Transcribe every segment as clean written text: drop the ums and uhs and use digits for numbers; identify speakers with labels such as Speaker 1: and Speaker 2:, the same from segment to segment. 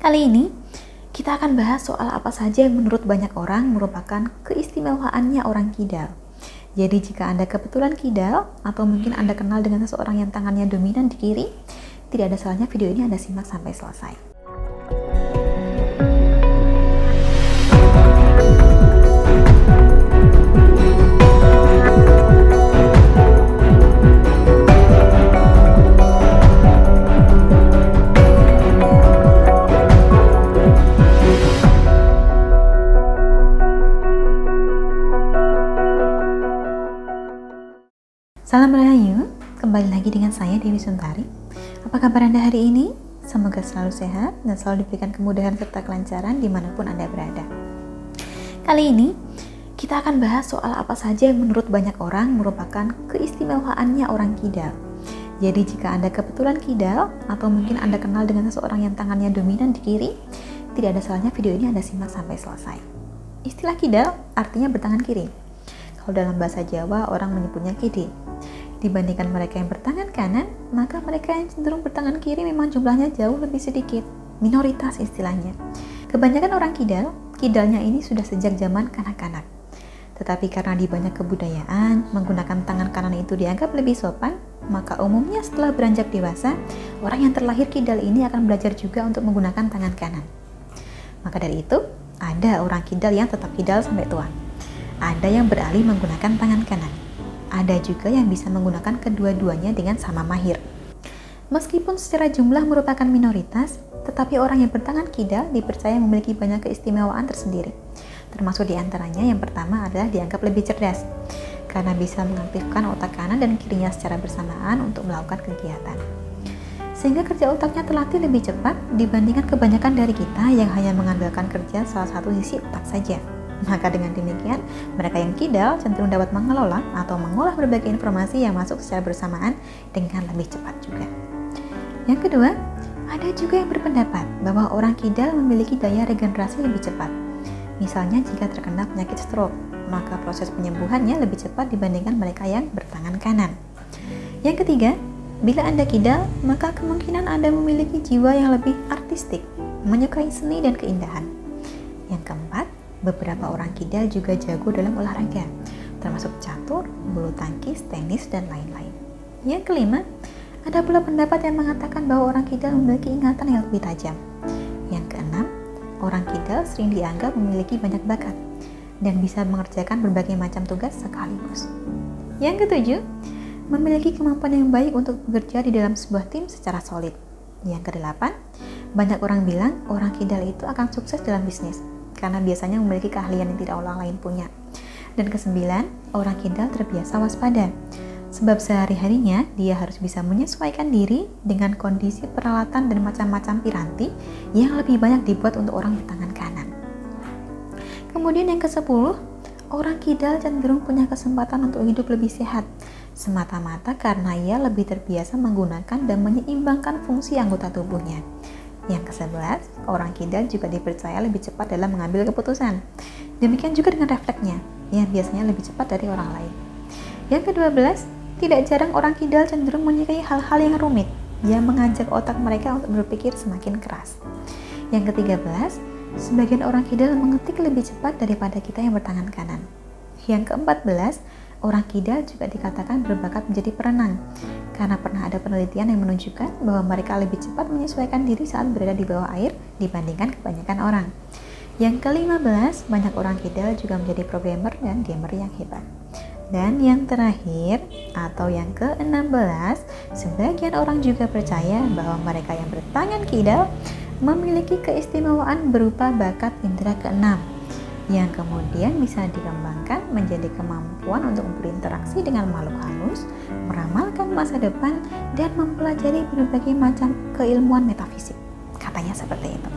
Speaker 1: Kali ini, kita akan bahas soal apa saja yang menurut banyak orang merupakan keistimewaannya orang kidal. Jadi jika Anda kebetulan kidal, atau mungkin Anda kenal dengan seseorang yang tangannya dominan di kiri, tidak ada salahnya video ini Anda simak sampai selesai. Salam Rahayu, kembali lagi dengan saya Dewi Suntari. Apa kabar Anda hari ini? Semoga selalu sehat dan selalu diberikan kemudahan serta kelancaran dimanapun Anda berada. Kali ini, kita akan bahas soal apa saja yang menurut banyak orang merupakan keistimewaannya orang kidal. Jadi jika Anda kebetulan kidal, atau mungkin Anda kenal dengan seseorang yang tangannya dominan di kiri, tidak ada salahnya video ini Anda simak sampai selesai. Istilah kidal artinya bertangan kiri. Kalau dalam bahasa Jawa, orang menyebutnya kidi. Dibandingkan mereka yang bertangan kanan, maka mereka yang cenderung bertangan kiri memang jumlahnya jauh lebih sedikit, minoritas istilahnya. Kebanyakan orang kidal, kidalnya ini sudah sejak zaman kanak-kanak. Tetapi karena di banyak kebudayaan, menggunakan tangan kanan itu dianggap lebih sopan, maka umumnya setelah beranjak dewasa, orang yang terlahir kidal ini akan belajar juga untuk menggunakan tangan kanan. Maka dari itu, ada orang kidal yang tetap kidal sampai tua. Ada yang beralih menggunakan tangan kanan. Ada juga yang bisa menggunakan kedua-duanya dengan sama mahir. Meskipun secara jumlah merupakan minoritas, tetapi orang yang bertangan kidal dipercaya memiliki banyak keistimewaan tersendiri. Termasuk diantaranya yang pertama adalah dianggap lebih cerdas, karena bisa mengaktifkan otak kanan dan kirinya secara bersamaan untuk melakukan kegiatan. Sehingga kerja otaknya terlatih lebih cepat dibandingkan kebanyakan dari kita yang hanya mengandalkan kerja salah satu sisi otak saja. Maka dengan demikian, mereka yang kidal cenderung dapat mengelola atau mengolah berbagai informasi yang masuk secara bersamaan dengan lebih cepat juga. Yang kedua, ada juga yang berpendapat bahwa orang kidal memiliki daya regenerasi lebih cepat. Misalnya jika terkena penyakit stroke, maka proses penyembuhannya lebih cepat dibandingkan mereka yang bertangan kanan. Yang ketiga, bila Anda kidal, maka kemungkinan Anda memiliki jiwa yang lebih artistik, menyukai seni dan keindahan. Yang keempat, beberapa orang kidal juga jago dalam olahraga, termasuk catur, bulu tangkis, tenis, dan lain-lain. Yang kelima, ada pula pendapat yang mengatakan bahwa orang kidal memiliki ingatan yang lebih tajam. Yang keenam, orang kidal sering dianggap memiliki banyak bakat dan bisa mengerjakan berbagai macam tugas sekaligus. Yang ketujuh, memiliki kemampuan yang baik untuk bekerja di dalam sebuah tim secara solid. Yang kedelapan, banyak orang bilang orang kidal itu akan sukses dalam bisnis, karena biasanya memiliki keahlian yang tidak orang lain punya. Dan kesembilan, orang kidal terbiasa waspada. Sebab sehari-harinya dia harus bisa menyesuaikan diri dengan kondisi peralatan dan macam-macam piranti yang lebih banyak dibuat untuk orang bertangan kanan. Kemudian yang ke-10, orang kidal cenderung punya kesempatan untuk hidup lebih sehat, semata-mata karena ia lebih terbiasa menggunakan dan menyeimbangkan fungsi anggota tubuhnya. Yang ke-11, orang kidal juga dipercaya lebih cepat dalam mengambil keputusan. Demikian juga dengan refleksnya, yang biasanya lebih cepat dari orang lain. Yang ke-12, tidak jarang orang kidal cenderung menyukai hal-hal yang rumit, yang mengajak otak mereka untuk berpikir semakin keras. Yang ke-13, sebagian orang kidal mengetik lebih cepat daripada kita yang bertangan kanan. Yang ke-14, orang kidal juga dikatakan berbakat menjadi perenang, karena pernah ada penelitian yang menunjukkan bahwa mereka lebih cepat menyesuaikan diri saat berada di bawah air dibandingkan kebanyakan orang. Yang ke-15, banyak orang kidal juga menjadi programmer dan gamer yang hebat. Dan yang terakhir, atau yang ke-16, sebagian orang juga percaya bahwa mereka yang bertangan kidal memiliki keistimewaan berupa bakat indera ke-6, yang kemudian bisa dikembangkan menjadi kemampuan untuk berinteraksi dengan makhluk halus, meramalkan masa depan, dan mempelajari berbagai macam keilmuan metafisik. Katanya seperti itu.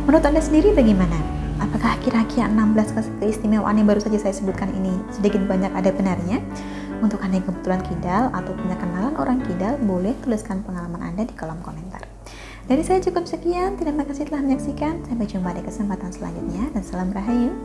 Speaker 1: Menurut Anda sendiri bagaimana? Apakah kira-kira 16 keistimewaan yang baru saja saya sebutkan ini sedikit banyak ada benarnya? Untuk Anda yang kebetulan kidal atau punya kenalan orang kidal, boleh tuliskan pengalaman Anda di kolom komentar. Dari saya cukup sekian, terima kasih telah menyaksikan. Sampai jumpa di kesempatan selanjutnya dan salam Rahayu.